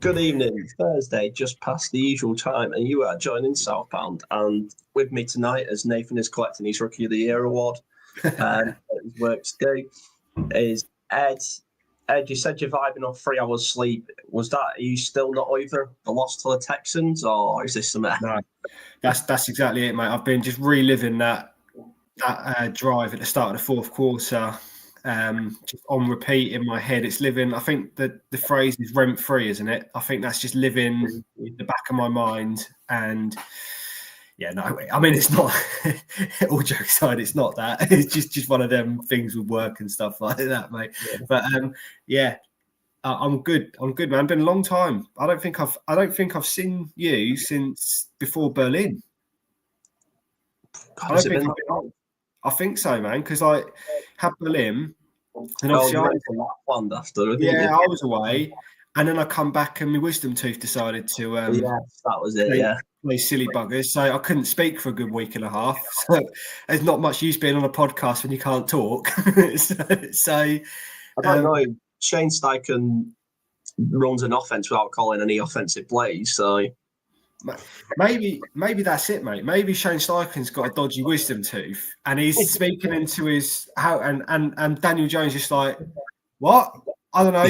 Good evening. Thursday, just past the usual time, and you are joining Southbound. And with me tonight, as Nathan is collecting his Rookie of the Year award, his work to do, is Ed. Ed, you said you're vibing off 3 hours sleep. Are you still not over the loss to the Texans, or is this something? No, that's exactly it, mate. I've been just reliving that drive at the start of the fourth quarter, just on repeat in my head. It's living. I think that the phrase is rent free, isn't it? I think that's just living in the back of my mind. And yeah, no, I mean, it's not. All jokes aside, it's not that. It's just one of them things with work and stuff like that, mate. Yeah. But yeah. I'm good. I'm good, man. It's been a long time. I don't think I've seen you since before Berlin. God, I think so, man. Because I had Berlin, and obviously I went after. Yeah, I was away, and then I come back, and my wisdom tooth decided to. Yes, that was it. Play silly buggers. So I couldn't speak for a good week and a half. So there's not much use being on a podcast when you can't talk. so I don't know. Shane Stichen runs an offense without calling any offensive plays, so maybe that's it, mate. Maybe Shane Steichen's got a dodgy wisdom tooth, and he's speaking into his and Daniel Jones just like, what? I don't know.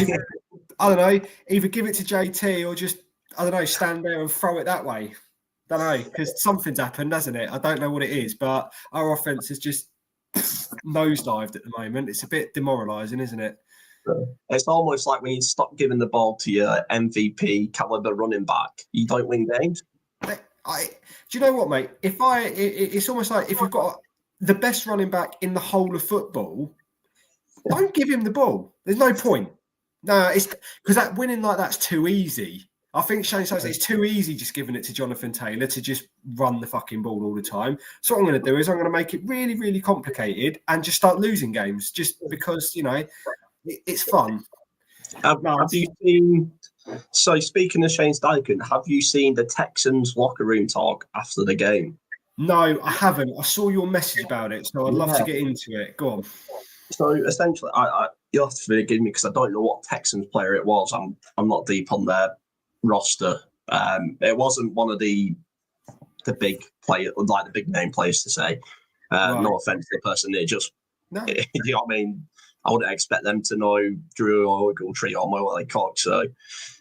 Either give it to JT or just stand there and throw it that way. Don't know, because something's happened, hasn't it? I don't know what it is, but our offense has just nosedived at the moment. It's a bit demoralising, isn't it? It's almost like when you stop giving the ball to your MVP caliber running back, you don't win games. Do you know what, mate? It's almost like if you've got the best running back in the whole of football, don't give him the ball. There's no point. No, it's because that winning like that's too easy. I think Shane says it's too easy just giving it to Jonathan Taylor to just run the fucking ball all the time. So what I'm going to do is I'm going to make it really, really complicated and just start losing games just because, it's fun. Have you seen? So speaking of Shane Steichen, have you seen the Texans locker room talk after the game? No, I haven't. I saw your message about it, so I'd love to get into it. Go on. So essentially, you'll have to forgive me because I don't know what Texans player it was. I'm not deep on their roster. It wasn't one of the big player, like the big name players to say. Right. No offense to the person. It just, no. You know what I mean? I wouldn't expect them to know Drew or Ogletree or Mo Cox. So,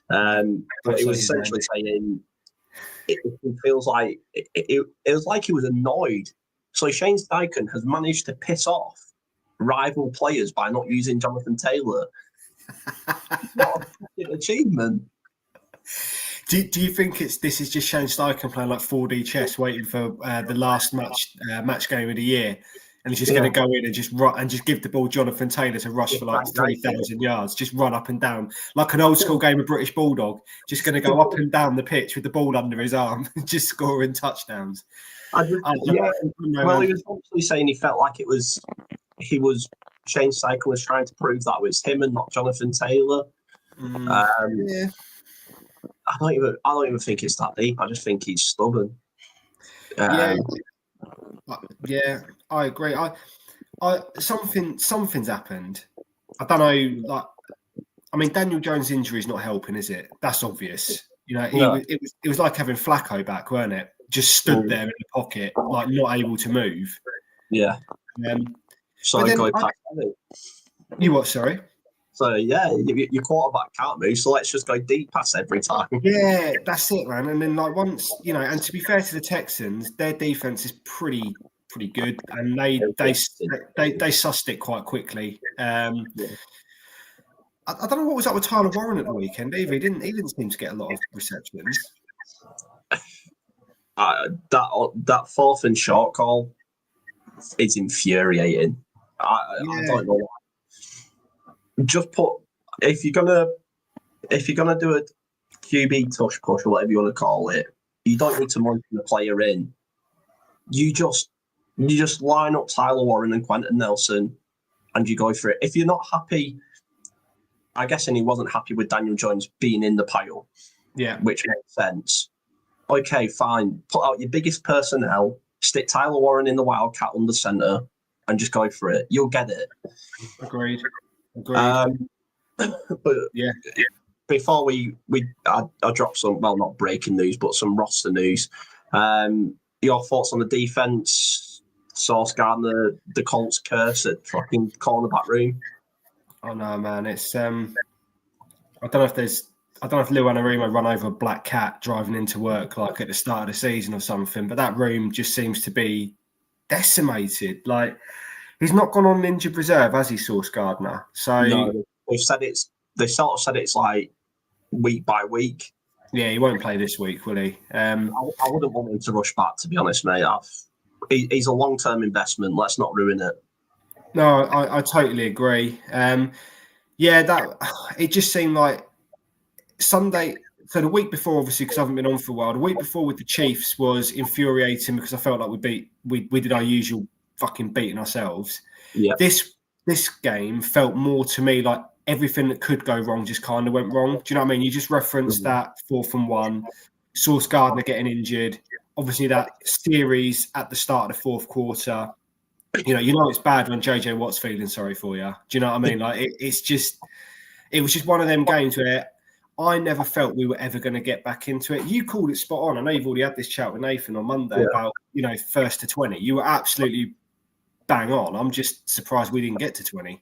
but it was essentially saying it feels like it was like he was annoyed. So Shane Steichen has managed to piss off rival players by not using Jonathan Taylor. What an achievement! Do you think this is just Shane Steichen playing like 4D chess, waiting for the last match game of the year? And he's just going to go in and just run and just give the ball Jonathan Taylor to rush for like 3,000 yards, just run up and down like an old school game of British Bulldog. Just going to go up and down the pitch with the ball under his arm, just scoring touchdowns. Well, he was actually saying he felt like Shane Steichen was trying to prove that it was him and not Jonathan Taylor. I don't even think it's that deep. I just think he's stubborn. Yeah, I agree. Something's happened. I don't know. Daniel Jones' injury is not helping, is it? That's obvious. It was like having Flacco back, weren't it? Just stood there in the pocket, like not able to move. Yeah. You what? Sorry. So yeah, your quarterback can't move, so let's just go deep pass every time. Yeah, that's it, man. And then once and to be fair to the Texans, their defense is pretty good, and they sussed it quite quickly. I don't know what was up with Tyler Warren at the weekend either. He didn't seem to get a lot of receptions. That fourth and short call is infuriating. I don't know why. Just if you're gonna do a QB tush push or whatever you want to call it, you don't need to motion the player in. You just line up Tyler Warren and Quentin Nelson, and you go for it. If you're not happy, I guess, and he wasn't happy with Daniel Jones being in the pile, which makes sense. Okay, fine. Put out your biggest personnel, stick Tyler Warren in the Wildcat under center, and just go for it. You'll get it. Agreed. But Yeah. before I dropped some, well, not breaking news, but some roster news. Your thoughts on the defense? Sauce Gardner, the Colts curse at fucking cornerback room. Oh no, man! It's I don't know if Lou Anarumo run over a black cat driving into work like at the start of the season or something, but that room just seems to be decimated. Like he's not gone on injured reserve, has he, Sauce Gardner? So no, they sort of said it's like week by week. Yeah, he won't play this week, will he? I wouldn't want him to rush back, to be honest, mate. He's a long-term investment. Let's not ruin it. No, I totally agree. It just seemed like Sunday. So the week before, obviously, because I haven't been on for a while, the week before with the Chiefs was infuriating because I felt like we did our usual fucking beating ourselves. Yeah. This game felt more to me like everything that could go wrong just kind of went wrong. Do you know what I mean? You just referenced that 4th and 1, Sauce Gardner getting injured. Obviously, that series at the start of the fourth quarter. You know it's bad when JJ Watt's feeling sorry for you. Do you know what I mean? Like it was just one of them games where I never felt we were ever going to get back into it. You called it spot on. I know you've already had this chat with Nathan on Monday about 1st to 20. You were absolutely bang on. I'm just surprised we didn't get to 20.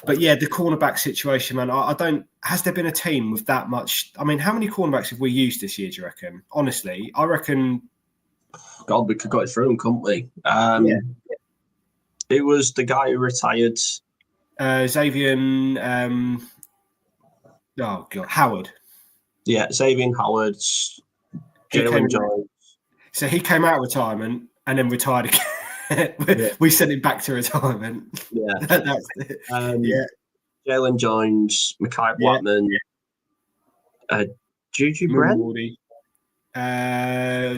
But yeah, the cornerback situation, man, I don't. Has there been a team with that much? I mean, how many cornerbacks have we used this year, do you reckon? Honestly, I reckon. God, we could go through them, couldn't we? It was the guy who retired. Xavier. Howard. Yeah, Xavier Howard. Jalen Jones. So he came out of retirement and then retired again. We sent him back to retirement. Yeah. That's it. Jalen Jones, Mekhi Blackman, Juju Brent.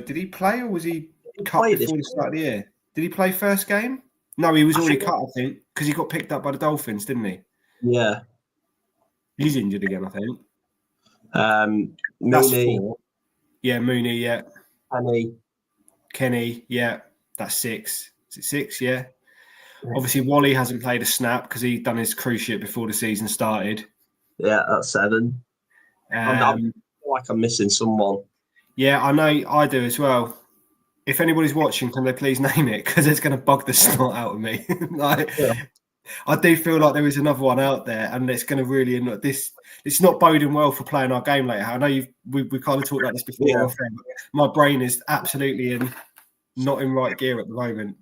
Did he play or was he cut before the start of the year? Did he play first game? No, he was already cut, I think, because he got picked up by the Dolphins, didn't he? Yeah. He's injured again, I think. Mooney. 4. Yeah, Mooney, yeah. Kenny, yeah. That's 6. Is it 6? Yeah. Obviously, Wally hasn't played a snap because he'd done his cruise ship before the season started. Yeah, that's 7. I feel like I'm missing someone. Yeah, I know. I do as well. If anybody's watching, can they please name it? Because it's going to bug the snot out of me. I do feel like there is another one out there, and it's going to really annoy this. It's not boding well for playing our game later. I know we kind of talked about this before. Yeah. But my brain is absolutely not in right gear at the moment.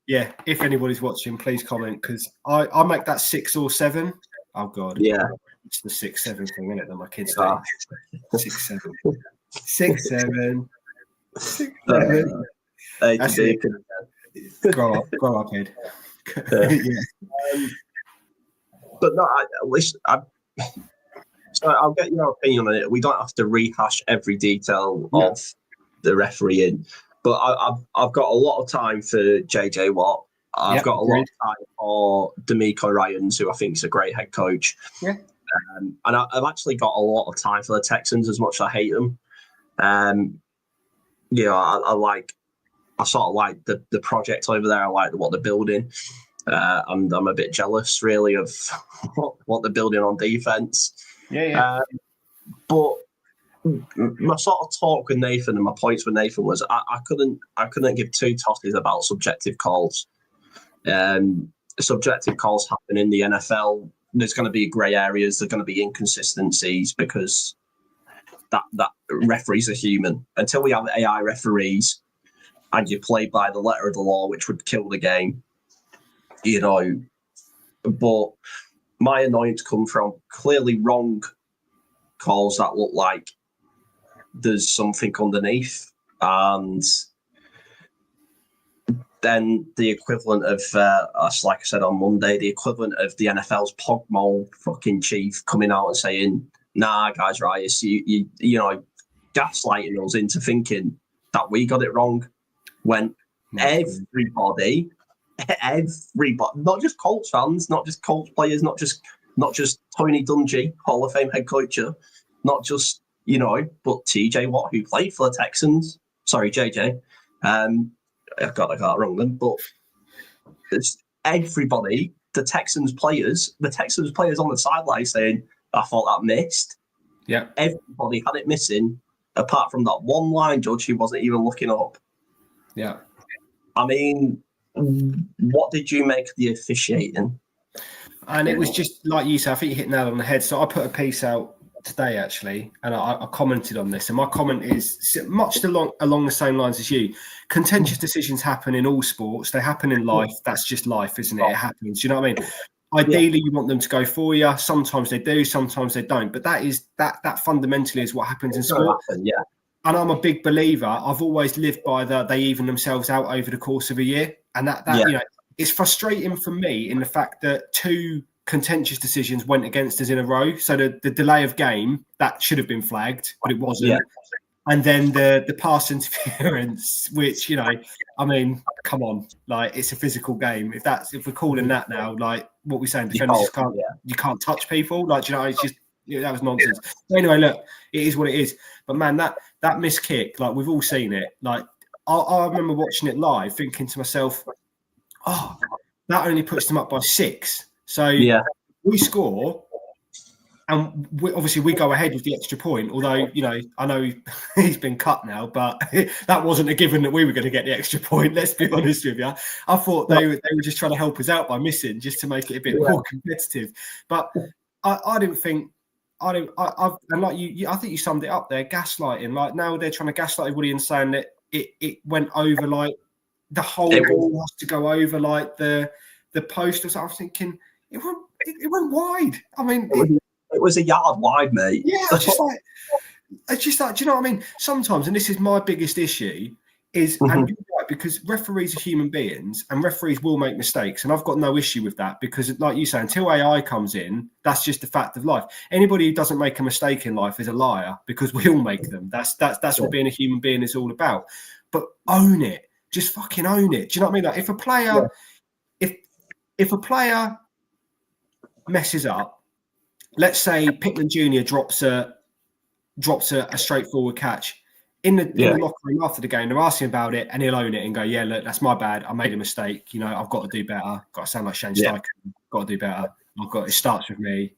If anybody's watching, please comment because I make that 6 or 7. Oh God, yeah, it's the 6-7 thing, isn't it? That my kids say 6-7, 6-7, 6-7. That's it. Grow up, head. But no, so I'll get your opinion on it. We don't have to rehash every detail of the refereeing, but I've got a lot of time for JJ Watt. I've got a lot of time for D'Amico Ryans, who I think is a great head coach. Yeah. And I've actually got a lot of time for the Texans, as much as I hate them. I sort of like the project over there. I like what they're building. And I'm a bit jealous, really, of what they're building on defense. Yeah. But my sort of talk with Nathan and my points with Nathan was I couldn't give two tosses about subjective calls. Subjective calls happen in the NFL. There's going to be grey areas. There's going to be inconsistencies because that referees are human. Until we have AI referees and you play by the letter of the law, which would kill the game, But my annoyance comes from clearly wrong calls that look like there's something underneath, and then the equivalent of, like I said on Monday, the equivalent of the NFL's Pogmol fucking chief coming out and saying, "Nah, guys, right, it's you gaslighting us into thinking that we got it wrong," when everybody, not just Colts fans, not just Colts players, not just Tony Dungy, Hall of Fame head coacher, not just but TJ Watt, who played for the Texans. Sorry, JJ. I got it wrong then, but it's everybody the Texans players on the sideline saying, "I thought that missed." Yeah, everybody had it missing, apart from that one line judge who wasn't even looking up. yeah. I mean, what did you make of the officiating? And it was just like you said, I think you hit the nail on the head. So I put a piece out today, actually, and I commented on this. And my comment is much along the same lines as you. Contentious decisions happen in all sports. They happen in life. That's just life, isn't it? It happens. You know what I mean? Ideally, you want them to go for you. Sometimes they do, sometimes they don't. But that fundamentally is what happens in sport. Yeah. And I'm a big believer. I've always lived by they even themselves out over the course of a year. And that you know, it's frustrating for me in the fact that 2 contentious decisions went against us in a row. So the delay of game, that should have been flagged, but it wasn't. Yeah. And then the pass interference, which, you know, I mean, come on, like, it's a physical game. If we're calling that now, like what we're saying, defenders you can't touch people. Like, you know, it's just, that was nonsense. So anyway, look, it is what it is. But man, that missed kick, like, we've all seen it. Like, I remember watching it live, thinking to myself, oh, that only puts them up by 6. So we score, and we go ahead with the extra point. Although, you know, I know he's been cut now, but that wasn't a given that we were going to get the extra point. Let's be honest with you. I thought they were just trying to help us out by missing, just to make it a bit more competitive. But I didn't think. And like I think you summed it up there. Gaslighting. Like, now they're trying to gaslight everybody and saying that it went over, like the whole ball has to go over, like the post or something. I was thinking it went wide. I mean, it was a yard wide, mate. Yeah, it's just like, do you know what I mean? Sometimes, and this is my biggest issue, is and you're right, because referees are human beings and referees will make mistakes, and I've got no issue with that, because, like you say, until AI comes in, that's just a fact of life. Anybody who doesn't make a mistake in life is a liar, because we all make them. That's what being a human being is all about. But own it. Just fucking own it. Do you know what I mean? Like, if a player, if a player messes up, let's say Pittman Jr. drops a straightforward catch in the locker room after the game, they're asking about it, and he'll own it and go, "Yeah, look, that's my bad. I made a mistake. You know, I've got to do better. Got to sound like Shane Stichen. Got to do better. It starts with me.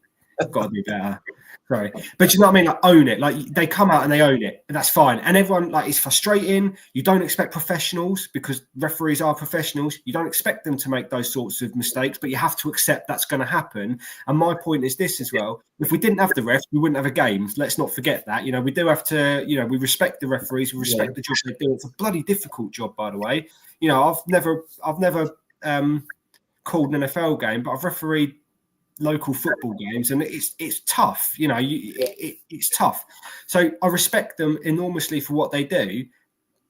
Got to do better." Sorry, but you know what I mean? Like, own it. Like, they come out and they own it, and that's fine. And everyone, like, it's frustrating. You don't expect professionals, because referees are professionals. You don't expect them to make those sorts of mistakes, but you have to accept that's going to happen. And my point is this as well: if we didn't have the refs, we wouldn't have a game. Let's not forget that. You know, we do have to. You know, we respect the referees. We respect the job they do. It's a bloody difficult job, by the way. You know, I've never called an NFL game, but I've refereed local football games, and it's tough. You know, it's tough. So I respect them enormously for what they do,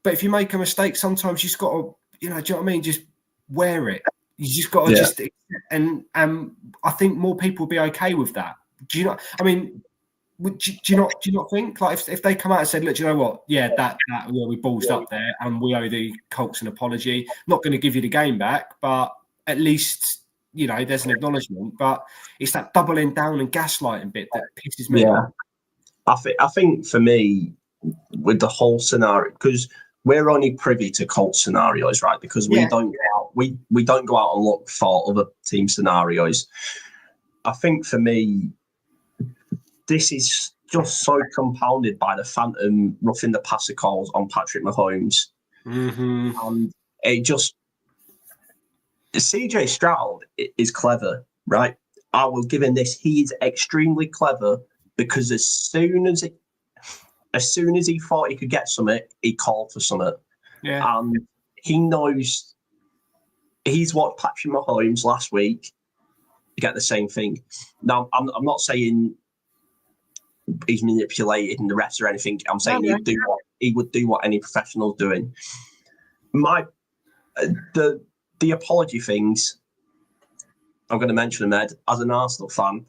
but if you make a mistake, sometimes you just got to, you know, do you know what I mean? Just wear it. You just got to and I think more people will be okay with that. Do you know? I mean, do you not think, like, if they come out and said, "Look, do you know what? Yeah, that we ballsed up there, and we owe the Colts an apology. Not going to give you the game back, but at least, you know, there's an acknowledgement." But it's that doubling down and gaslighting bit that pisses me off. I think for me, with the whole scenario, because we're only privy to Colt scenarios, right? Because we don't go out and look for other team scenarios. I think for me, this is just so compounded by the phantom roughing the passer calls on Patrick Mahomes, and it just. CJ Stroud is clever, right? I will give him this. He is extremely clever, because as soon as he thought he could get something, he called for something. Yeah. And he knows. He's watched Patrick Mahomes last week get the same thing. Now, I'm not saying he's manipulated in the refs or anything. I'm saying he would do what any professional's doing. The apology things, I'm going to mention them, Ed. As an Arsenal fan,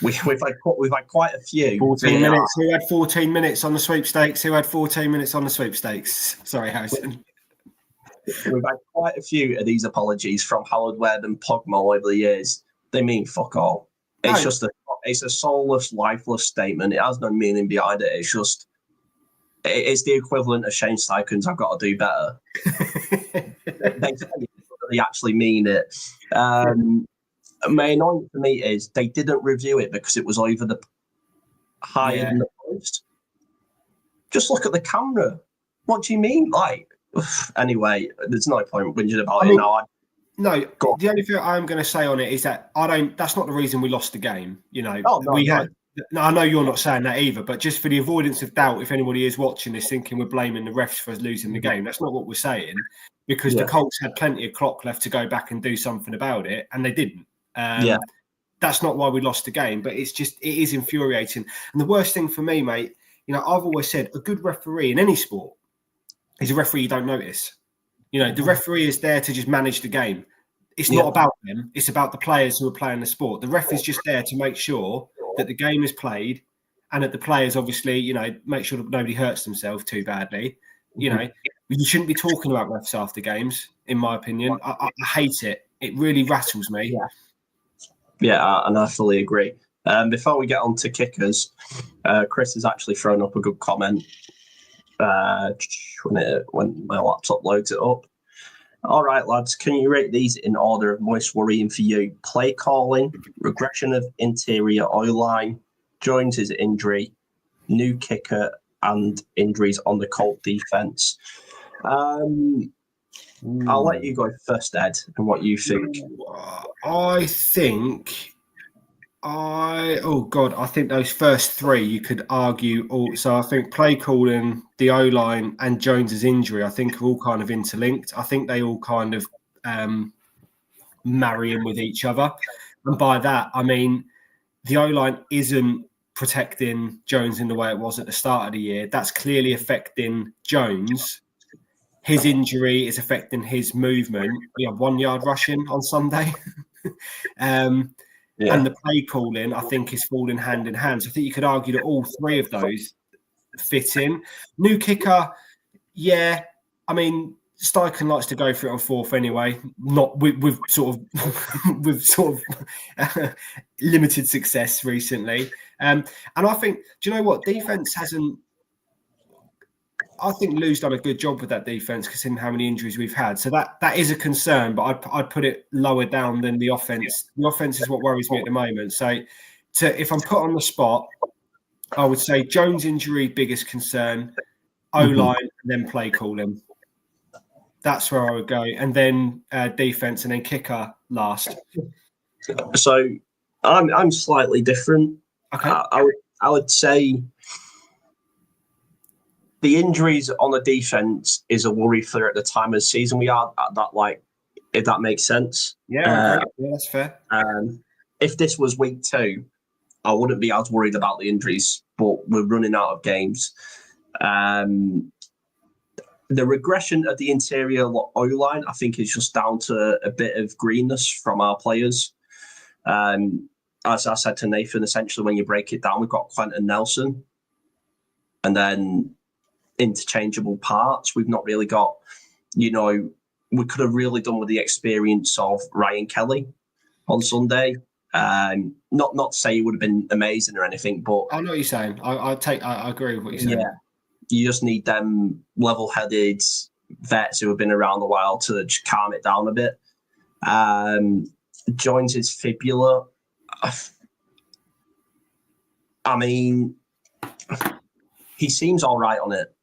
we've had quite a few. 14 minutes. Who had 14 minutes on the sweepstakes? Sorry, Harrison. We've had quite a few of these apologies from Howard Webb and Pogba over the years. They mean fuck all. It's just it's a soulless, lifeless statement. It has no meaning behind it. It's just. It's the equivalent of Shane Steichen's "I've got to do better." They actually mean it. main point for me is they didn't review it because it was over the higher than the post. Just look at the camera. What do you mean? Like, anyway, there's no point whinging about it now. No, the only thing I'm going to say on it is that that's not the reason we lost the game. You know, No, I know you're not saying that either, but just for the avoidance of doubt, if anybody is watching this thinking we're blaming the refs for losing the game, that's not what we're saying, because the Colts had plenty of clock left to go back and do something about it, and they didn't. That's not why we lost the game, but it is infuriating. And the worst thing for me, mate, you know, I've always said a good referee in any sport is a referee you don't notice. You know, the referee is there to just manage the game. It's not about them. It's about the players who are playing the sport. The ref is just there to make sure that the game is played and that the players obviously, you know, make sure that nobody hurts themselves too badly. You know, you shouldn't be talking about refs after games, in my opinion. I hate it. It really rattles me. Yeah, and I fully agree. Before we get on to kickers, Chris has actually thrown up a good comment when my laptop loads it up. All right, lads, can you rate these in order of most worrying for you? Play calling, regression of interior oil line, Jones' injury, new kicker, and injuries on the Colt defense. I'll let you go first, Ed, and what you think. I think those first three you could argue also. I think play calling, the O-line, and Jones's injury, I think, are all kind of interlinked. I think they all kind of marry in with each other. And by that, I mean, the O-line isn't protecting Jones in the way it was at the start of the year. That's clearly affecting Jones. His injury is affecting his movement. We have 1 yard rushing on Sunday. And the play calling, I think, is falling hand in hand. So I think you could argue that all three of those fit in. New kicker, I mean, Stichen likes to go for it on fourth anyway. Not with sort of limited success recently. And I think, do you know what? Defense hasn't. I think Lou's done a good job with that defense, considering how many injuries we've had. So that is a concern, but I'd put it lower down than the offense. The offense is what worries me at the moment. So if I'm put on the spot, I would say Jones' injury, biggest concern, O-line, and then play calling. That's where I would go. And then defense, and then kicker last. So I'm slightly different. Okay. I would say the injuries on the defense is a worry for at the time of the season we are at that, like, if that makes sense. Yeah, that's fair. If this was week 2, I wouldn't be as worried about the injuries, but we're running out of games. The regression of the interior O-line, I think, is just down to a bit of greenness from our players. As I said to Nathan, essentially, when you break it down, we've got Quentin Nelson, and then interchangeable parts. We've not really got, we could have really done with the experience of Ryan Kelly on Sunday. Not to say he would have been amazing or anything, but I know what you're saying. I agree with what you're saying. Yeah, you just need them level-headed vets who have been around a while to just calm it down a bit. Joins his fibula. I mean, he seems all right on it.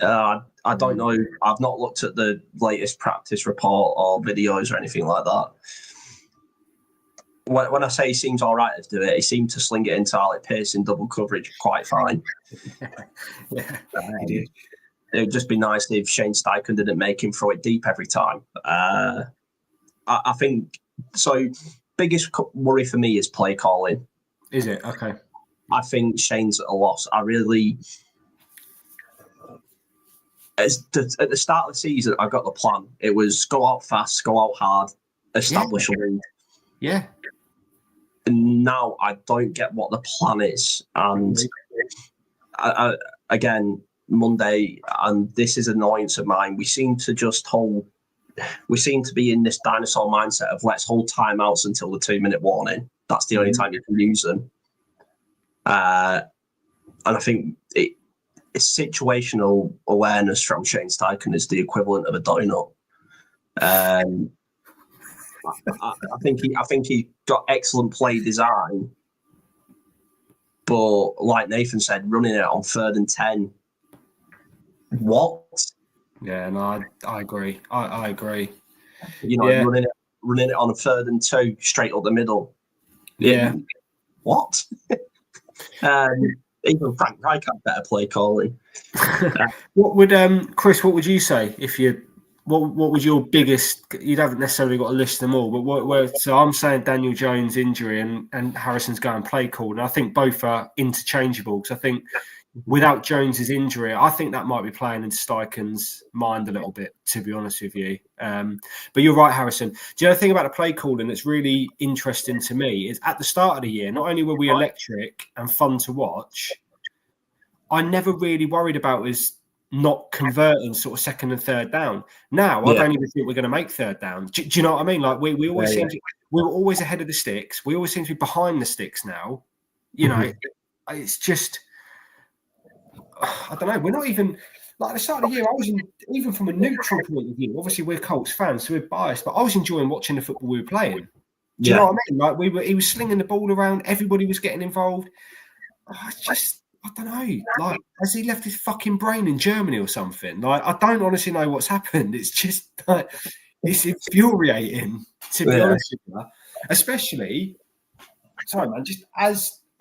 I don't know. I've not looked at the latest practice report or videos or anything like that. When I say he seems all right to do it, he seemed to sling it into Alec Pearce in double coverage quite fine. He did. It would just be nice if Shane Steichen didn't make him throw it deep every time. I think so. Biggest worry for me is play calling. Is it? Okay. I think Shane's at a loss. I really. At the start of the season, I got the plan. It was go out fast, go out hard, establish a lead. Yeah. And now I don't get what the plan is. And again, Monday, and this is an annoyance of mine, we seem to be in this dinosaur mindset of let's hold timeouts until the 2-minute warning. That's the only time you can use them. And I think situational awareness from Shane Steichen is the equivalent of a donut. I think he got excellent play design, but like Nathan said, running it on 3rd and 10. What? Yeah, no, I agree. I agree. Running it on a 3rd and 2 straight up the middle. Yeah. What? Even Frank Reich had better play calling. What would Chris? What would you say if you? What was your biggest? You haven't necessarily got to list them all, but so I'm saying Daniel Jones' injury and Harrison's going play call, and I think both are interchangeable because I think without Jones's injury, I think that might be playing into Steichen's mind a little bit, to be honest with you. But you're right, Harrison. Do you know the thing about the play calling that's really interesting to me is at the start of the year, not only were we electric and fun to watch, I never really worried about us not converting sort of 2nd and 3rd down. Now, I don't even think we're going to make 3rd down. Do you know what I mean? Like we always seem to, we were always ahead of the sticks. We always seem to be behind the sticks now. You know, it's just, I don't know. We're not even like at the start of the year. I was even from a neutral point of view. Obviously, we're Colts fans, so we're biased. But I was enjoying watching the football we were playing. Do you know what I mean? Like he was slinging the ball around. Everybody was getting involved. I don't know. Like, has he left his fucking brain in Germany or something? Like, I don't honestly know what's happened. It's just like it's infuriating, to be honest with you. Especially, sorry, man. Just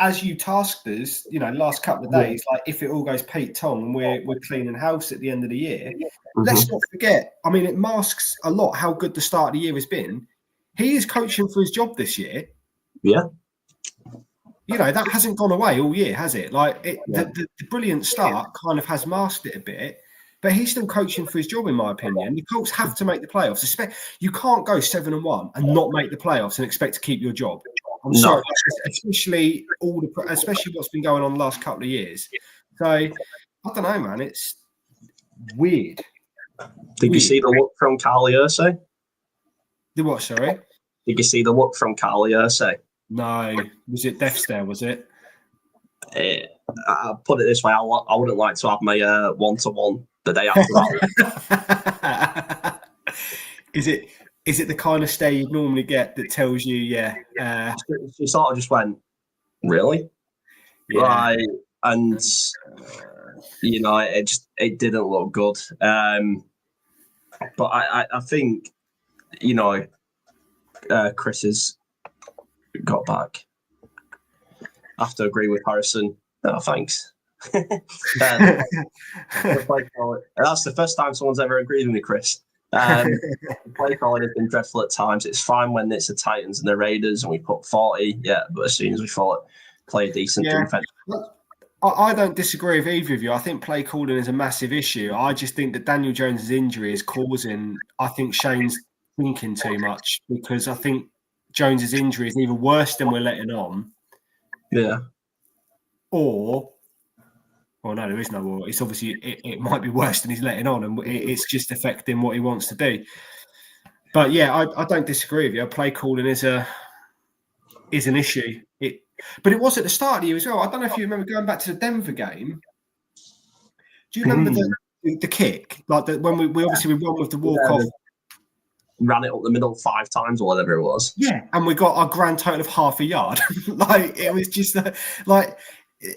as you tasked us, last couple of days, like if it all goes Pete Tong and we're cleaning house at the end of the year, let's not forget. I mean, it masks a lot how good the start of the year has been. He is coaching for his job this year. Yeah. That hasn't gone away all year, has it? Like the brilliant start kind of has masked it a bit, but he's still coaching for his job, in my opinion. The Colts have to make the playoffs. You can't go 7-1 and not make the playoffs and expect to keep your job. I'm sorry, especially what's been going on the last couple of years. So I don't know, man. It's weird. Did you see the look from Carly Ursay? The what? Sorry. Did you see the look from Carly Ursay? No. Was it Death Stare? Was it? I'll put it this way: I wouldn't like to have my 1-to-1 the day after that. Is it the kind of stare you'd normally get that tells you, she sort of just went, really? Yeah. Right. And, it didn't look good. But I think, Chris has got back. I have to agree with Harrison. No, thanks. That's the first time someone's ever agreed with me, Chris. Play calling has been dreadful at times. It's fine when it's the Titans and the Raiders and we put 40, but as soon as we play a decent defense. I don't disagree with either of you. I think play calling is a massive issue. I just think that Daniel Jones' injury is causing, I think Shane's thinking too much, because I think Jones's injury is either worse than we're letting on. Yeah. Or no, there is no or. It's obviously it might be worse than he's letting on, and it's just affecting what he wants to do. But yeah, I don't disagree with you. Play calling is an issue. But it was at the start of the year as well. I don't know if you remember going back to the Denver game. Do you remember the kick? Like when we obviously won with the walk-off. Ran it up the middle 5 times or whatever it was. Yeah, and we got a grand total of half a yard. Like it was just like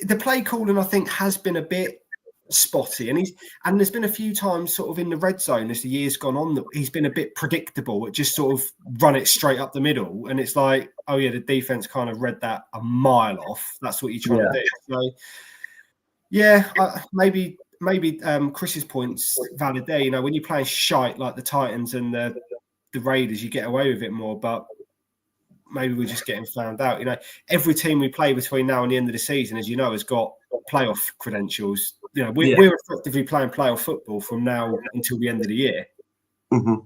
the play calling, I think, has been a bit spotty, and there's been a few times sort of in the red zone as the year's gone on that he's been a bit predictable. It just sort of run it straight up the middle, and it's like, oh yeah, the defense kind of read that a mile off. That's what you're trying to do. So yeah, maybe Chris's point's valid there. When you're playing shite like the Titans and the Raiders, you get away with it more, but maybe we're just getting found out. Every team we play between now and the end of the season, as you know, has got playoff credentials. We're effectively playing playoff football from now until the end of the year. Mm-hmm.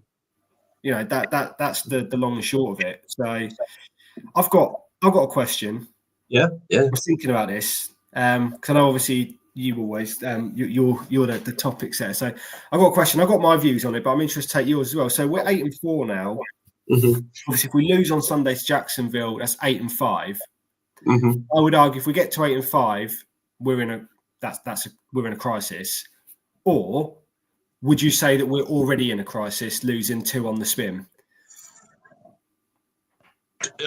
That's the long and short of it. So I've got a question. Yeah. I was thinking about this because I know obviously you always you're the topic setter. So I've got a question. I've got my views on it, but I'm interested to take yours as well. So we're 8-4 now. Mm-hmm. Obviously, if we lose on Sunday to Jacksonville, that's 8-5. Mm-hmm. I would argue if we get to 8-5, we're in a crisis. Or would you say that we're already in a crisis, losing 2 on the spin?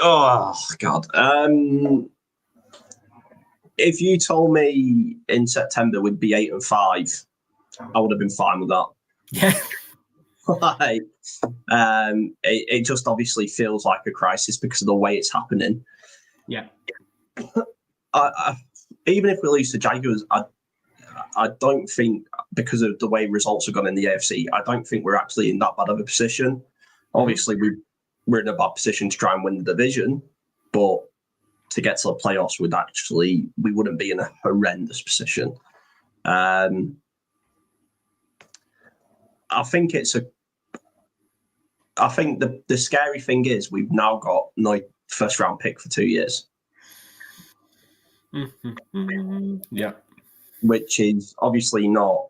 Oh God. If you told me in September we'd be 8-5, I would have been fine with that. Yeah. Like, it just obviously feels like a crisis because of the way it's happening. Yeah. Even if we lose to Jaguars, I don't think, because of the way results have gone in the AFC, I don't think we're actually in that bad of a position. Obviously, we're in a bad position to try and win the division, but to get to the playoffs, we wouldn't be in a horrendous position. I think the scary thing is we've now got no first round pick for 2 years. Yeah. Which is obviously not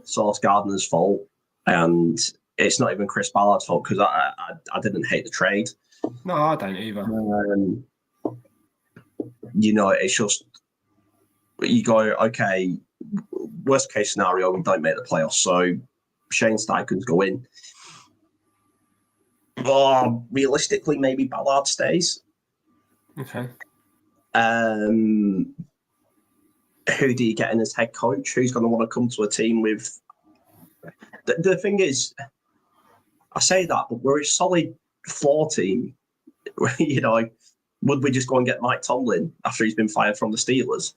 Sauce Gardner's fault, and it's not even Chris Ballard's fault because I didn't hate the trade. No, I don't either. It's just you go, okay, worst case scenario, we don't make the playoffs, so Shane Steichen's go in. Realistically, maybe Ballard stays. Okay. Who do you get in as head coach? Who's going to want to come to a team with... The thing is, I say that, but we're a solid floor team. Would we just go and get Mike Tomlin after he's been fired from the Steelers?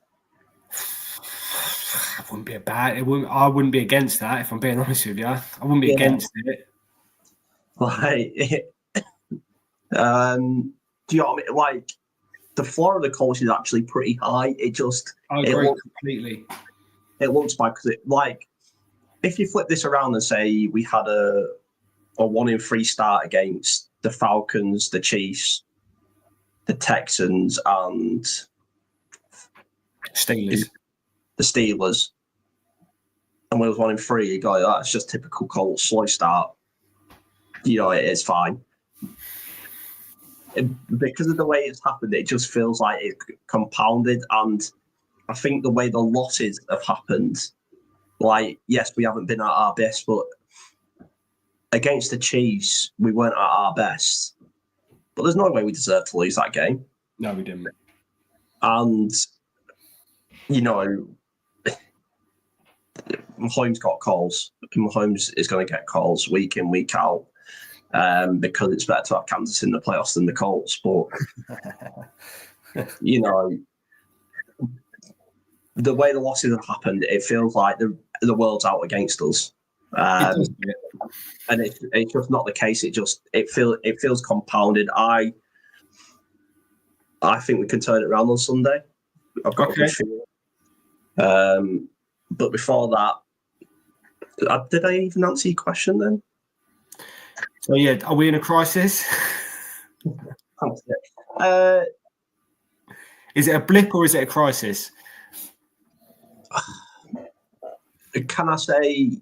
It wouldn't be I wouldn't be against that, if I'm being honest with you. I wouldn't be against it. Like, do you know what I mean? Like, the floor of the course is actually pretty high. I agree completely. It looks bad because if you flip this around and say we had a 1-3 start against the Falcons, the Chiefs, the Texans, and the Steelers, and we was 1-3, you go, that's just typical Colts, slow start. It is fine. Because of the way it's happened, it just feels like it compounded. And I think the way the losses have happened, like, yes, we haven't been at our best, but against the Chiefs, we weren't at our best. But there's no way we deserve to lose that game. No, we didn't. And, Mahomes got calls. Mahomes is going to get calls week in, week out. Because it's better to have Kansas in the playoffs than the Colts. But, the way the losses have happened, it feels like the world's out against us. And it's just not the case. It feels compounded. I think we can turn it around on Sunday. I've got a good feeling. But before that, did I even answer your question then? So, yeah, are we in a crisis? Is it a blip or is it a crisis? Can I say,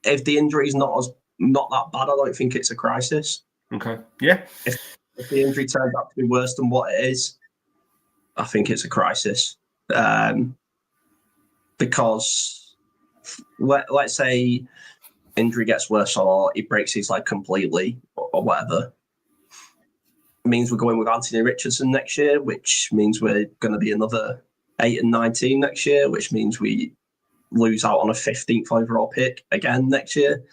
if the injury is not that bad, I don't think it's a crisis. Okay. Yeah. If the injury turns out to be worse than what it is, I think it's a crisis. Because let's say injury gets worse or he breaks his leg completely or whatever, it means we're going with Anthony Richardson next year, which means we're going to be another 8-19 next year, which means we lose out on a 15th overall pick again next year.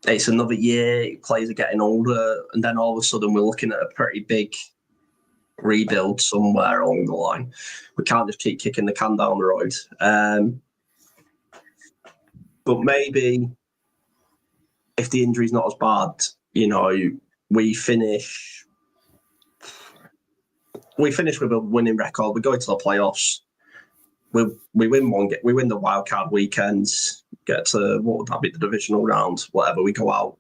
It's another year, players are getting older, and then all of a sudden we're looking at a pretty big rebuild somewhere along the line. We can't just keep kicking the can down the road. But maybe if the injury's not as bad, we finish with a winning record. We go to the playoffs. We win one. We win the wildcard weekends. Get to what would that be, the divisional round? Whatever, we go out,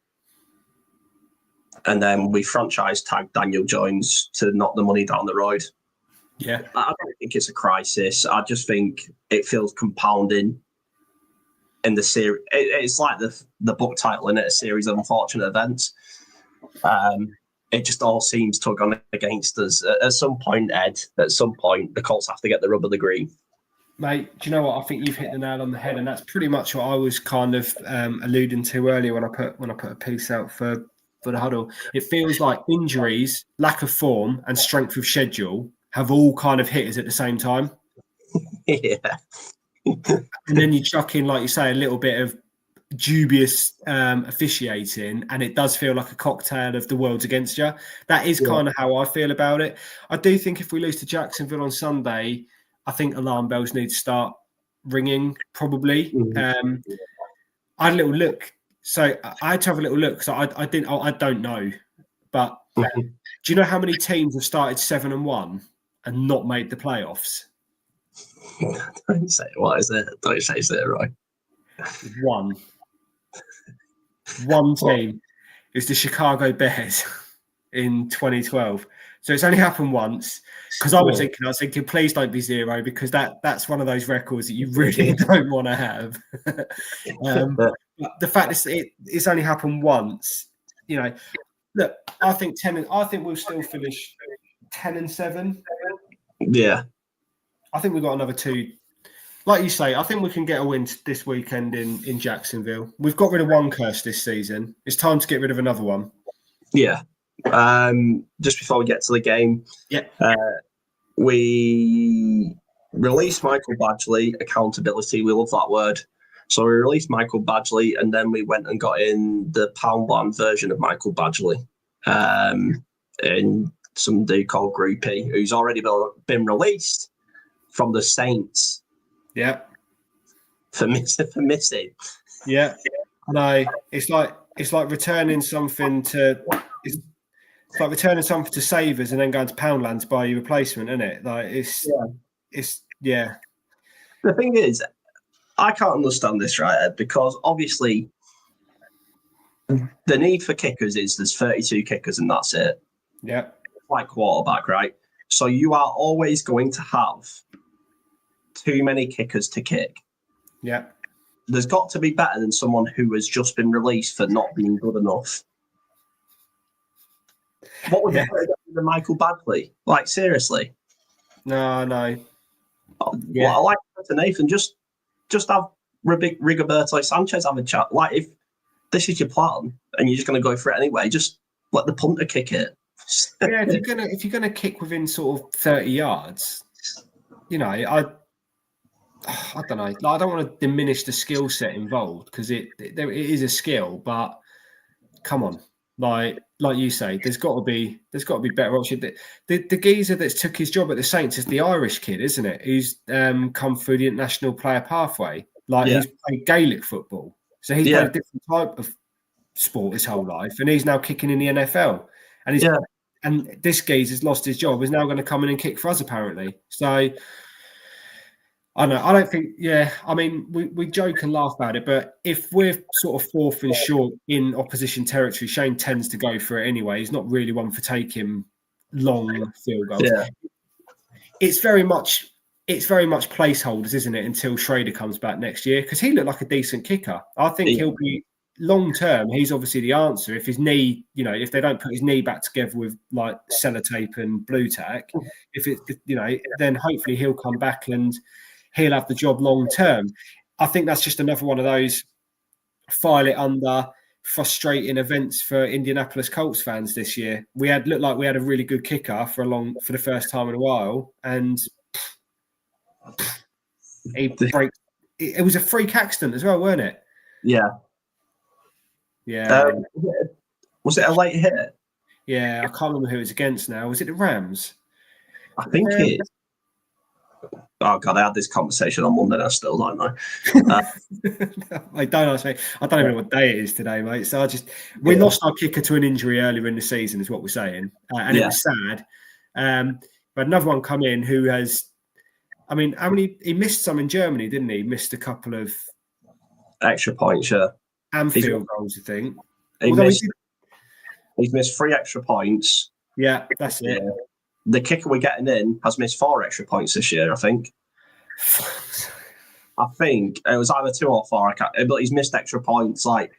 and then we franchise tag Daniel Jones to knock the money down the road. Yeah, I don't think it's a crisis. I just think it feels compounding. In the series, it's like the book title in it, a series of unfortunate events. It just all seems to have gone against us. At some point, Ed, the Colts have to get the rub of the green. Mate, do you know what? I think you've hit the nail on the head, and that's pretty much what I was kind of alluding to earlier when I put a piece out for for the huddle. It feels like injuries, lack of form, and strength of schedule have all kind of hit us at the same time. Yeah. And then you chuck in, like you say, a little bit of dubious officiating, and it does feel like a cocktail of the world's against you. That is kind of how I feel about it. I do think if we lose to Jacksonville on Sunday, I think alarm bells need to start ringing, probably. Mm-hmm. I had a little look. So I had to have a little look. So I don't know. But do you know how many teams have started 7-1 and not made the playoffs? Don't say what is it? Don't say it right. One team. It was the Chicago Bears in 2012. So it's only happened once. Because I was thinking, please don't be 0, because that's one of those records that you really don't want to have. The fact is, it's only happened once. You know, look, I think we'll still finish 10-7. Yeah. I think we've got another 2. Like you say, I think we can get a win this weekend in Jacksonville. We've got rid of one curse this season. It's time to get rid of another one. Yeah. Just before we get to the game, we released Michael Badgley, accountability. We love that word. So we released Michael Badgley, and then we went and got in the Poundland version of Michael Badgley, in some dude called Groupie, who's already been released from the Saints. Yeah. For missing. Yeah. No, it's like returning something to. It's like returning something to Savers and then going to Poundland to buy your replacement, isn't it? Like it's. The thing is, I can't understand this, right, Ed, because obviously the need for kickers is there's 32 kickers and that's it. Yeah. Like quarterback, right? So you are always going to have too many kickers to kick. Yeah. There's got to be better than someone who has just been released for not being good enough. What would you put against Michael Badgley? Like, seriously? No. Yeah. Well, I like to Nathan, just have Rigoberto Sanchez have a chat. Like, if this is your plan and you're just going to go for it anyway, just let the punter kick it. Yeah, if you're gonna kick within sort of 30 yards, you know, I don't know. Like, I don't want to diminish the skill set involved, because it is a skill, but come on, like you say, there's got to be better options. The geezer that's took his job at the Saints is the Irish kid, isn't it? Who's come through the international player pathway. Like, he's played Gaelic football, so he's played a different type of sport his whole life, and he's now kicking in the NFL. And and this geezer's lost his job, is now going to come in and kick for us, apparently. So I don't know. I don't think. Yeah, I mean, we joke and laugh about it, but if we're sort of 4th and short in opposition territory, Shane tends to go for it anyway. He's not really one for taking long field goals. Yeah. It's very much placeholders, isn't it, until Schrader comes back next year, because he looked like a decent kicker. I think he'll be. Long term, he's obviously the answer. If his knee, you know, if they don't put his knee back together with like sellotape and blue tack, then hopefully he'll come back and he'll have the job long term. I think that's just another one of those file it under frustrating events for Indianapolis Colts fans this year. Looked like we had a really good kicker for the first time in a while, and it was a freak accident as well, weren't it? Yeah. Yeah. Was it a late hit? Yeah, I can't remember who it was against now. Was it the Rams? I think it is. Oh, God, I had this conversation on Monday and I still don't know. Don't ask me. I don't even know what day it is today, mate. So we lost our kicker to an injury earlier in the season, is what we're saying. And it was sad. But another one come in who has, I mean, he missed some in Germany, didn't he? Missed a couple of extra points, yeah. And field goals, I think. He's missed 3 extra points. Yeah, that's it. The kicker we're getting in has missed 4 extra points this year, I think. I think it was either 2 or 4, but he's missed extra points. Like,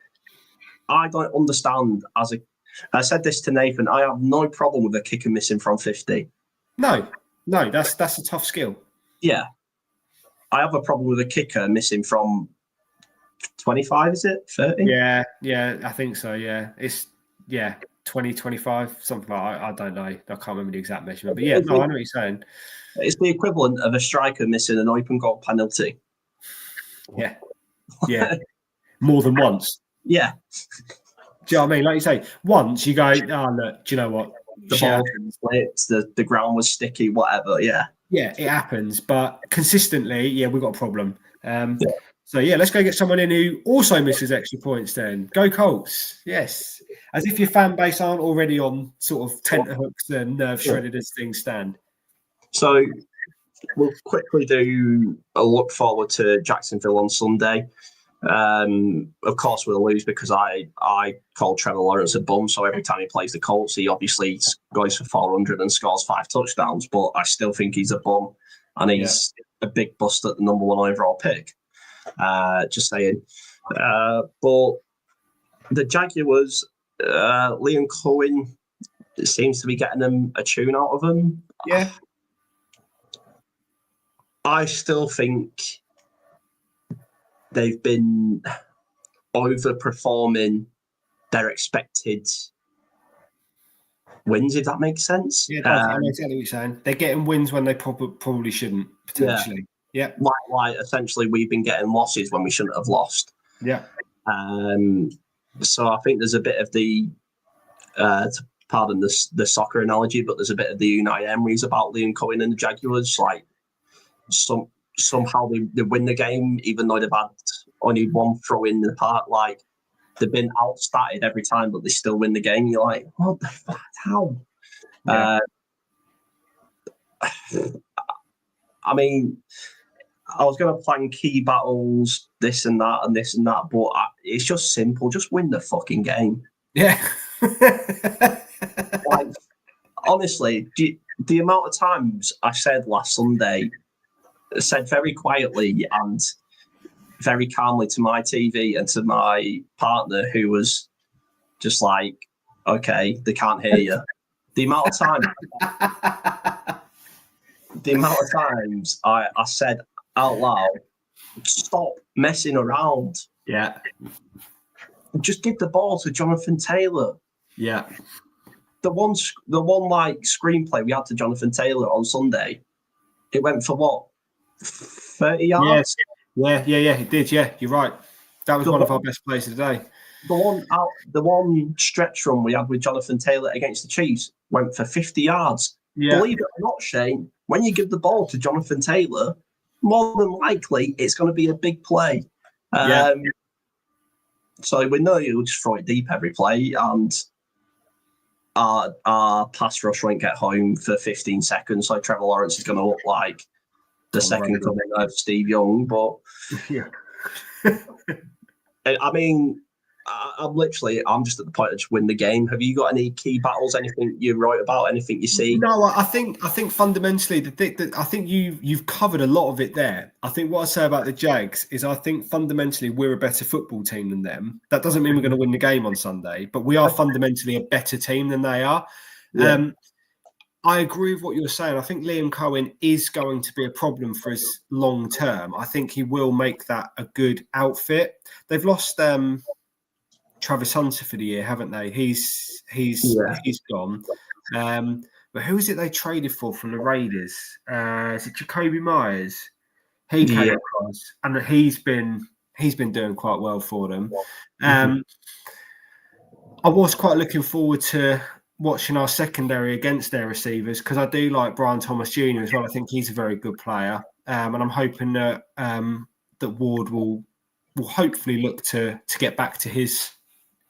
I don't understand. I said this to Nathan, I have no problem with a kicker missing from 50. No, that's a tough skill. Yeah. I have a problem with a kicker missing from 25, is it? 30? Yeah, I think so, yeah. 2025, something like I don't know. I can't remember the exact measurement. But yeah, no, I know what you're saying. It's the equivalent of a striker missing an open goal penalty. Yeah. More than once. Yeah. Do you know what I mean? Like you say, once you go, look, do you know what? The ball slipped, the ground was sticky, whatever. Yeah. Yeah, it happens. But consistently, we've got a problem. So, let's go get someone in who also misses extra points then. Go Colts. Yes. As if your fan base aren't already on sort of tenterhooks and nerve shredded as things stand. So we'll quickly do a look forward to Jacksonville on Sunday. Of course, we'll lose because I call Trevor Lawrence a bum. So every time he plays the Colts, he obviously goes for 400 and scores 5 touchdowns. But I still think he's a bum, and he's a big bust at the number 1 overall pick. Just saying. But the Jaguars, Liam Cohen seems to be getting them a tune out of them. Yeah. I still think they've been overperforming their expected wins, if that makes sense. Yeah, I know exactly what you're saying. They're getting wins when they probably shouldn't, potentially. Yeah. Like essentially, we've been getting losses when we shouldn't have lost. Yeah. So I think there's a bit of the, pardon the soccer analogy, but there's a bit of the Unai Emery's about Liam Cohen and the Jaguars. Like, somehow they win the game, even though they've had only one throw in the park. Like, they've been outstatted every time, but they still win the game. You're like, what the fuck? How? Yeah. I mean, I was going to plan key battles, this and that, and this and that, but it's just simple. Just win the fucking game. Yeah. Like, honestly, the amount of times I said last Sunday, said very quietly and very calmly to my TV and to my partner, who was just like, okay, they can't hear you. The amount of times I said out loud, stop messing around. Yeah. Just give the ball to Jonathan Taylor. Yeah. The one like screenplay we had to Jonathan Taylor on Sunday, it went for what? 30 yards? Yeah, it did. Yeah, you're right. That was one of our best plays today. The one stretch run we had with Jonathan Taylor against the Chiefs went for 50 yards. Yeah. Believe it or not, Shane, when you give the ball to Jonathan Taylor, more than likely it's going to be a big play. So we know you'll just throw it deep every play, and our pass rush won't get home for 15 seconds. So Trevor Lawrence is going to look like the second coming of Steve Young. But I mean, I'm just at the point of just win the game. Have you got any key battles? Anything you write about? Anything you see? No, I think fundamentally I think you've covered a lot of it there. I think what I say about the Jags is I think fundamentally we're a better football team than them. That doesn't mean we're going to win the game on Sunday, but we are fundamentally a better team than they are. Yeah. I agree with what you're saying. I think Liam Cohen is going to be a problem for us long term. I think he will make that a good outfit. They've lost Travis Hunter for the year, haven't they? He's gone. But who is it they traded for from the Raiders? Is it Jacoby Myers? He came across, and he's been doing quite well for them. I was quite looking forward to watching our secondary against their receivers, because I do like Brian Thomas Jr. as well. I think he's a very good player, and I'm hoping that that Ward will hopefully look to get back to his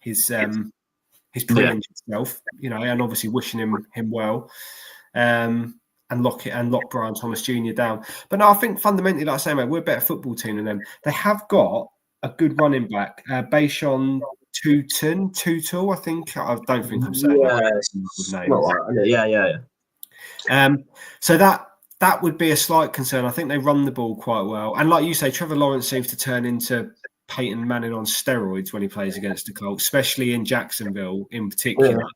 pre-injured self, and obviously wishing him well, and lock Brian Thomas Jr. down. But no, I think fundamentally, like I say, mate, we're a better football team than them. They have got a good running back, Bayshon Tutul, I think. I don't think I'm saying that. Yeah. So that would be a slight concern. I think they run the ball quite well, and like you say, Trevor Lawrence seems to turn into Peyton Manning on steroids when he plays against the Colts, especially in Jacksonville in particular.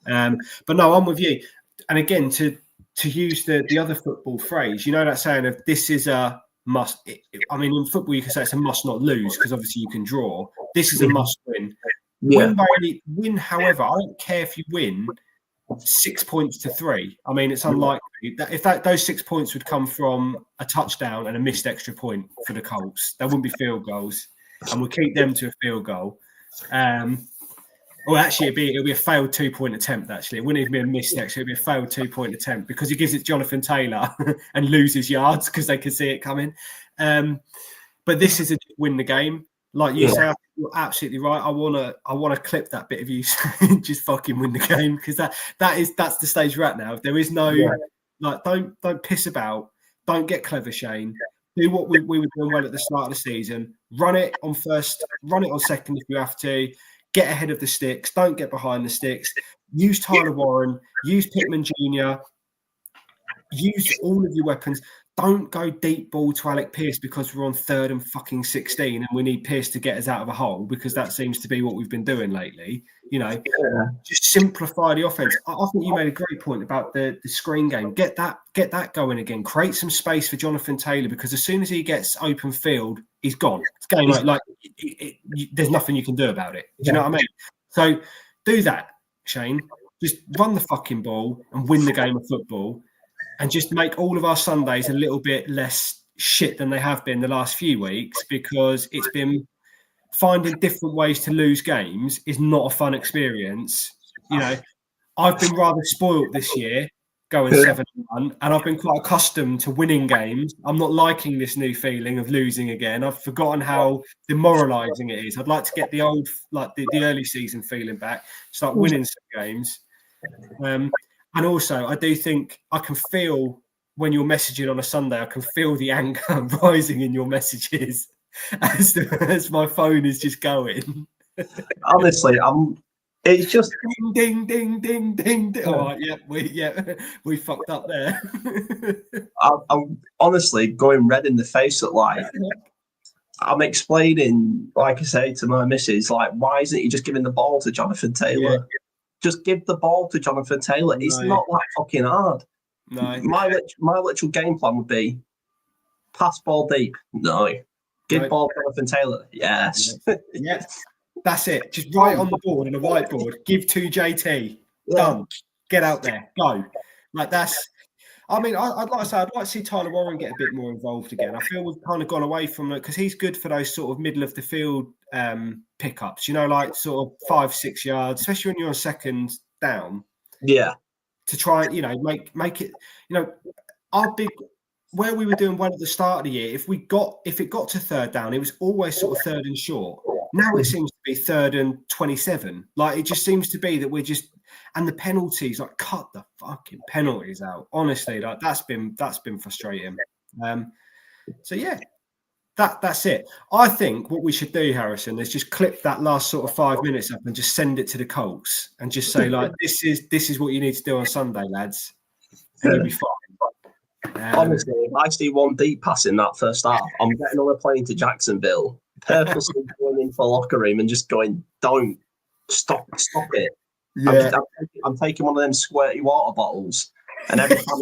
Yeah. But no, I'm with you. And again, to use the other football phrase, that saying of this is a must. I mean, in football, you can say it's a must not lose, because obviously you can draw. This is a must win. Yeah. Win, however, I don't care if you win 6 points to 3. I mean, it's unlikely that if those 6 points would come from a touchdown and a missed extra point for the Colts, there wouldn't be field goals, and we'll keep them to a field goal. Or actually, it'll be a failed 2-point attempt. Actually, it wouldn't even be a missed extra; it'd be a failed 2-point attempt because he gives it to Jonathan Taylor and loses yards because they can see it coming. But this is a win the game. Like you say, I think you're absolutely right. I wanna clip that bit of you saying just fucking win the game, because that's the stage we're at now. There is no like don't piss about, don't get clever, Shane. Do what we were doing well at the start of the season. Run it on first, run it on second if you have to. Get ahead of the sticks. Don't get behind the sticks. Use Tyler Warren. Use Pittman Jr. Use all of your weapons. Don't go deep ball to Alec Pierce because we're on 3rd and fucking 16 and we need Pierce to get us out of a hole, because that seems to be what we've been doing lately. Just simplify the offense. I think you made a great point about the screen game. Get that going again. Create some space for Jonathan Taylor, because as soon as he gets open field, he's gone. It's game there's nothing you can do about it. Do you know what I mean? So do that, Shane. Just run the fucking ball and win the game of football. And just make all of our Sundays a little bit less shit than they have been the last few weeks, because it's been finding different ways to lose games is not a fun experience. I've been rather spoiled this year going 7-1, and I've been quite accustomed to winning games. I'm not liking this new feeling of losing again. I've forgotten how demoralising it is. I'd like to get the old, like the early season feeling back, start winning some games. And also, I do think I can feel when you're messaging on a Sunday, I can feel the anger rising in your messages as my phone is just going. Honestly, it's just ding, ding, ding, ding, ding. All right, we fucked up there. I'm honestly going red in the face at I'm explaining, like I say to my missus, like, why isn't he just giving the ball to Jonathan Taylor? Yeah. Just give the ball to Jonathan Taylor. No. It's not that fucking hard. No. My literal game plan would be pass ball deep. No. Give ball to Jonathan Taylor. Yes. Yes. That's it. Just write on the board in a whiteboard. Give to JT. Yeah. Done. Get out there. Go. Like that's. I mean, I'd like to see Tyler Warren get a bit more involved again. I feel we've kind of gone away from it because he's good for those sort of middle of the field pickups, like sort of 5-6 yards, especially when you're on second down. Yeah. To try, make it, our big, where we were doing well at the start of the year, if it got to third down, it was always sort of 3rd and short. Now it seems to be 3rd and 27. Like it just seems to be that we're just, and the penalties, like cut the fucking penalties out. Honestly, like that's been frustrating. So yeah, that's it. I think what we should do, Harrison, is just clip that last sort of 5 minutes up and just send it to the Colts and just say like, this is what you need to do on Sunday, lads, and you'll be fine. Honestly, if I see one deep pass in that first half, I'm getting on a plane to Jacksonville, purposely going into the locker room and just going, don't stop it. Yeah. I'm taking one of them squirty water bottles, and every time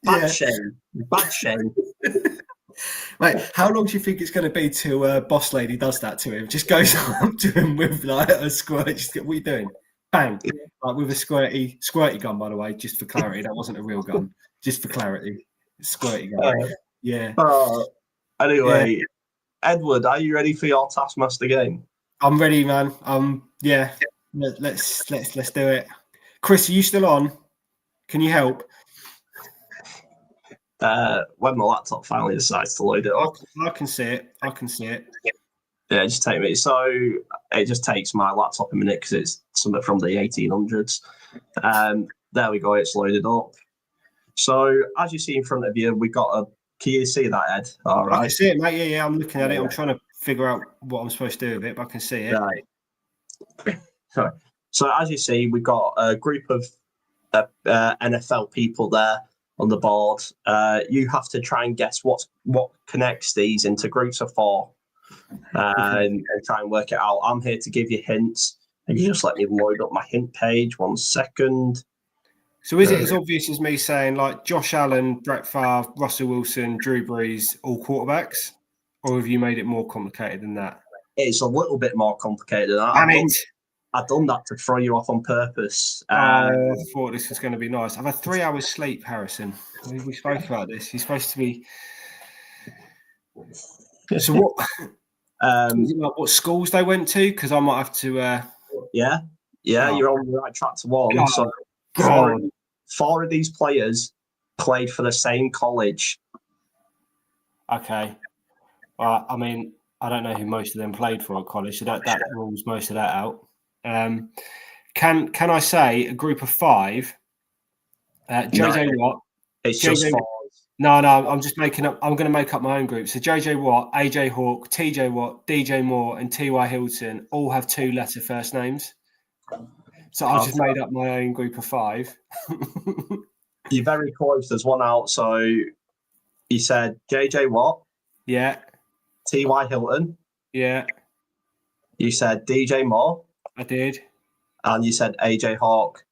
bad shame. Mate, how long do you think it's going to be till Boss Lady does that to him? Just goes up to him with like a squirt. Just what are you doing? Bang! Like with a squirty gun, by the way, just for clarity. That wasn't a real gun. Just for clarity, squirty gun. Yeah. Anyway. Yeah. Edward, are you ready for your Taskmaster game? I'm ready, man. Yeah. Let's do it. Chris, are you still on? Can you help? When my laptop finally decides to load it up. I can see it. Yeah, just take me. So it just takes my laptop a minute because it's something from the 1800s. There we go. It's loaded up. So as you see in front of you, we got a. Can you see that, Ed? All right. I can see it, mate. Yeah. I'm looking at it. I'm trying to figure out what I'm supposed to do with it, but I can see it. Right. So as you see, we've got a group of NFL people there on the board. You have to try and guess what connects these into groups of 4 and try and work it out. I'm here to give you hints, and you just let me load up my hint page. 1 second. So is it as obvious as me saying like Josh Allen, Brett Favre, Russell Wilson, Drew Brees, all quarterbacks? Or have you made it more complicated than that? It's a little bit more complicated than that. I've done that to throw you off on purpose. I thought this was going to be nice. I've had 3 hours sleep, Harrison. We spoke about this. You're supposed to be. So what? What schools they went to? Because I might have to. Yeah, you're on the right track to one. Oh, so four of these players played for the same college. Okay. Well, I mean, I don't know who most of them played for at college, so that rules most of that out. Can I say a group of 5? JJ Watt. It's just 4. No, I'm just making up. I'm going to make up my own group. So JJ Watt, AJ Hawk, TJ Watt, DJ Moore, and TY Hilton all have 2-letter first names. So I just made up my own group of 5. You're very close. There's one out. So you said JJ Watt. Yeah. TY Hilton. Yeah. You said DJ Moore. I did. And you said AJ Hawk.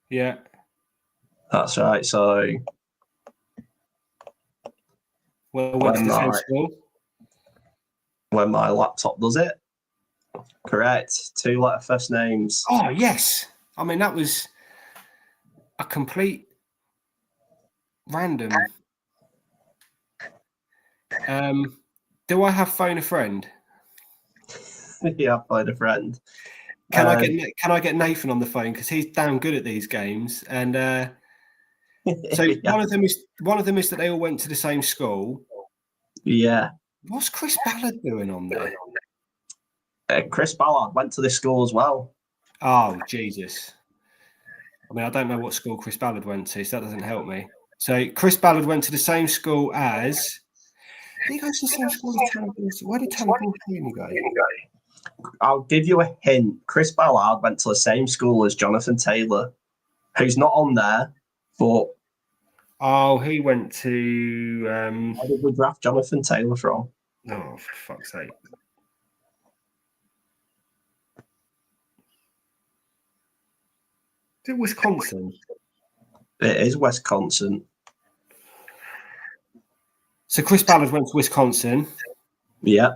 Yeah. That's right. So went to the same school. When my laptop does it. Correct. 2-letter first names. Oh, yes. I mean, that was a complete random. Do I have phone a friend? Yeah, phone a friend. Can I get Nathan on the phone, because he's damn good at these games? And so yeah. one of them is that they all went to the same school. Yeah. What's Chris Ballard doing on there? Chris Ballard went to this school as well. Oh, Jesus. I mean, I don't know what school Chris Ballard went to, so that doesn't help me. So Chris Ballard went to the same school as... Did he go to the same school as Tanner Ballard? Where did Tanner Ballard go? I'll give you a hint. Chris Ballard went to the same school as Jonathan Taylor, who's not on there, but... Oh, he went to... Where did we draft Jonathan Taylor from? Oh, for fuck's sake. Is it Wisconsin? It is Wisconsin. So Chris Ballard went to Wisconsin. Yeah.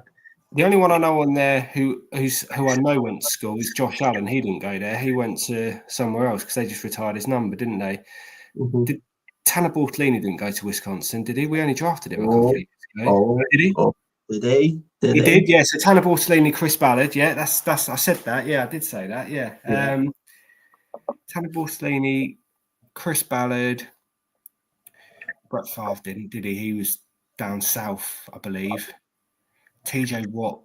The only one I know on there who I know went to school is Josh Allen. He didn't go there. He went to somewhere else because they just retired his number, didn't they? Mm-hmm. Tanner Bortolini didn't go to Wisconsin, did he? We only drafted him a couple of years ago. Did he? Did he? He did, yeah. So Tanner Bortolini, Chris Ballard. Yeah, that's. I said that. Yeah, I did say that. Yeah. Tanner Bortolini, Chris Ballard. Brett Favre didn't, did he? He was down south, I believe. TJ Watt.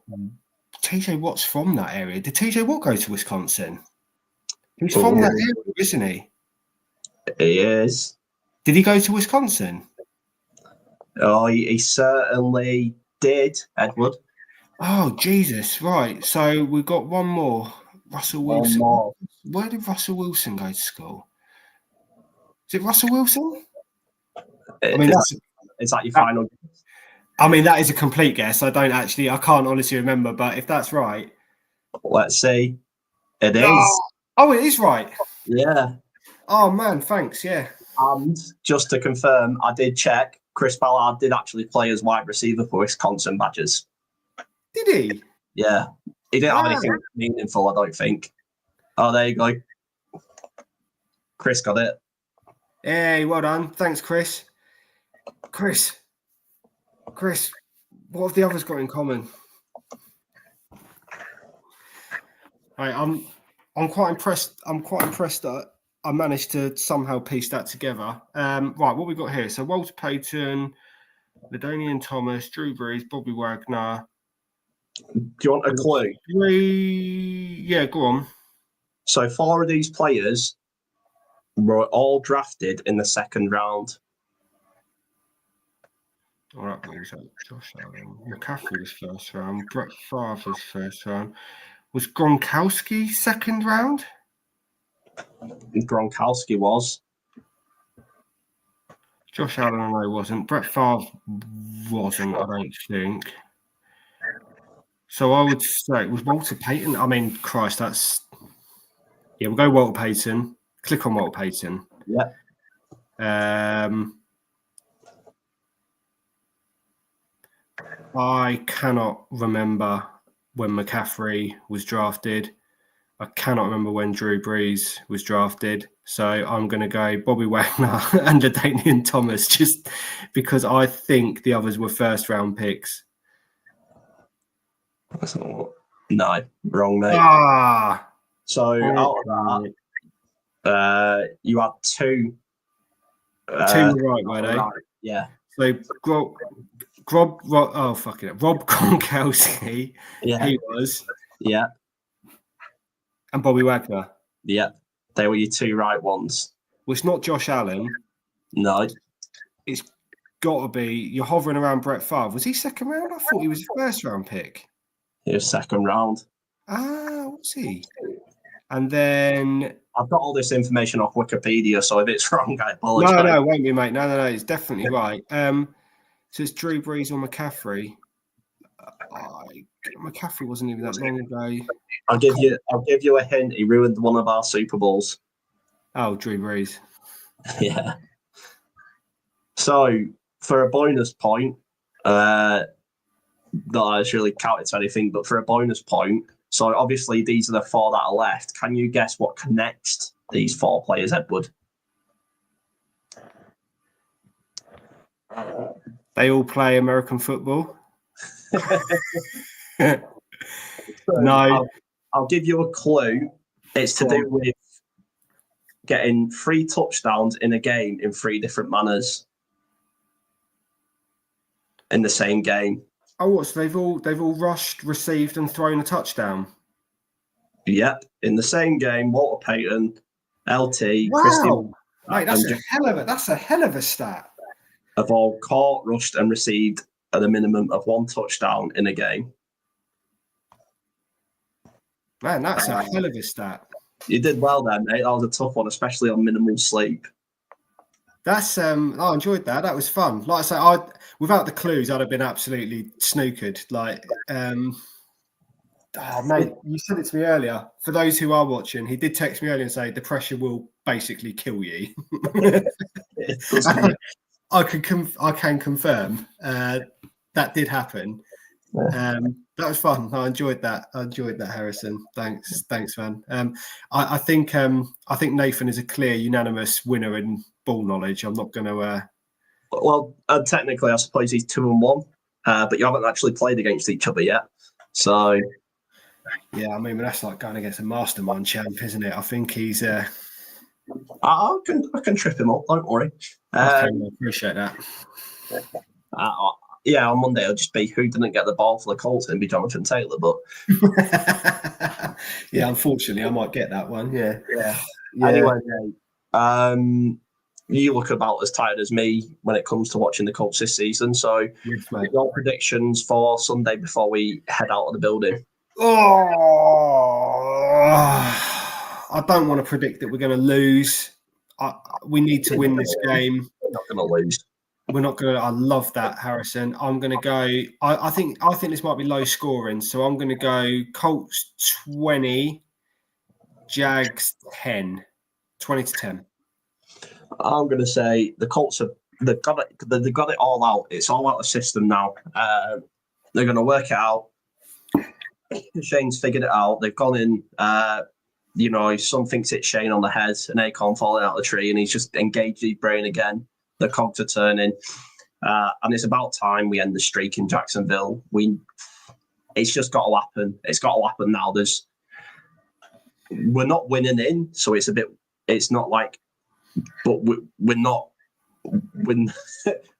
TJ Watt's from that area. Did TJ Watt go to Wisconsin? He's from that area, isn't he? He is. Did he go to Wisconsin? Oh, he certainly did, Edward. Oh, Jesus. Right. So we've got one more. Russell Wilson. Where did Russell Wilson go to school? Is it Russell Wilson? I mean, is that your final guess? I mean, that is a complete guess. I can't honestly remember, but if that's right. Let's see. It is. Oh, it is right. Yeah. Oh, man, thanks. Yeah. And just to confirm, I did check. Chris Ballard did actually play as wide receiver for Wisconsin Badgers. Did he? Yeah. He didn't have anything meaningful, I don't think. Oh, there you go. Chris got it. Hey, well done. Thanks, Chris. Chris, what have the others got in common? Right, I'm quite impressed. I'm quite impressed that I managed to somehow piece that together. Right, what we got here? So Walter Payton, LaDainian Thomas, Drew Brees, Bobby Wagner. Do you want a clue? Yeah, go on. So 4 of these players were all drafted in the second round. All right, Josh Allen. McCaffrey was first round. Brett Favre was first round. Was Gronkowski second round? Gronkowski was. Josh Allen, I know wasn't. Brett Favre wasn't, I don't think. So I would say it was Walter Payton. I mean, Christ, that's... Yeah, we'll go Walter Payton. Click on Walter Payton. Yeah. I cannot remember when McCaffrey was drafted. I cannot remember when Drew Brees was drafted. So I'm going to go Bobby Wagner and Damian Thomas just because I think the others were first-round picks. No, wrong, mate. So out of that, you had two. Two were right, were they? Right. Yeah. So Rob Gronkowski, he was. Yeah. And Bobby Wagner. Yeah. They were your two right ones. Well, it's not Josh Allen. No. It's got to be, you're hovering around Brett Favre. Was he second round? I thought he was a first round pick. He was second round. Was he? And then I've got all this information off Wikipedia, so if it's wrong, I apologize. No, it won't be, mate. No, it's definitely right. So it's Drew Brees or McCaffrey. McCaffrey wasn't even that long ago. I'll give you a hint. He ruined one of our Super Bowls. Oh, Drew Brees. Yeah. So for a bonus point, not that it's really counted to anything, but for a bonus point, so obviously these are the four that are left. Can you guess what connects these four players, Edward? They all play American football. No. I'll give you a clue. It's to do with getting 3 touchdowns in a game in 3 different manners in the same game. Oh, what? So they've all rushed, received, and thrown a touchdown. Yep, in the same game. Walter Payton, LT, wow. Christian, mate, that's a hell of a stat. Have all caught, rushed, and received at a minimum of 1 touchdown in a game. Man, that's a hell of a stat. You did well there, mate. That was a tough one, especially on minimal sleep. That's I enjoyed that. That was fun. Like I say, without the clues, I'd have been absolutely snookered. Like, mate, you said it to me earlier. For those who are watching, he did text me earlier and say the pressure will basically kill you. I can confirm that did happen. That was fun. I enjoyed that. Harrison. Thanks, man. I think Nathan is a clear, unanimous winner in ball knowledge. I'm not going to. Well, technically, I suppose he's 2-1, but you haven't actually played against each other yet. So, yeah, I mean, that's like going against a mastermind champ, isn't it? I think he's. I can trip him up. Don't worry. I appreciate that. Yeah, on Monday it'll just be who didn't get the ball for the Colts and be Jonathan Taylor. But yeah, unfortunately, I might get that one. Yeah. Anyway, you look about as tired as me when it comes to watching the Colts this season. So, yes, mate. Your predictions for Sunday before we head out of the building? I don't want to predict that we're going to lose. We need to win this game. We're not going to lose. We're not going to. I love that, Harrison. I'm going to go. I think this might be low scoring, so I'm going to go Colts 20, Jags 10, 20-10. I'm going to say the Colts they've got it all out. It's all out of the system now. They're going to work it out. Shane's figured it out. They've gone in. Some thinks it's Shane on the head, an acorn falling out of the tree, and he's just engaged his brain again. The cogs are turning, and it's about time we end the streak in Jacksonville. It's just got to happen. It's got to happen now. We're not winning in, so it's a bit. It's not like, but we're not. We're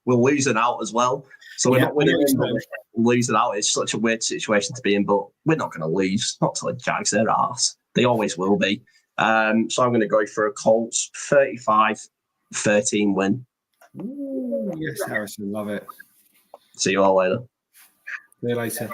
losing out as well. So we're not winning in, but losing out. It's such a weird situation to be in, but we're not going to lose. Not to the Jags, they're arse. They always will be. So I'm going to go for a Colts 35-13 win. Ooh, yes, Harrison, love it. See you all later. See you later.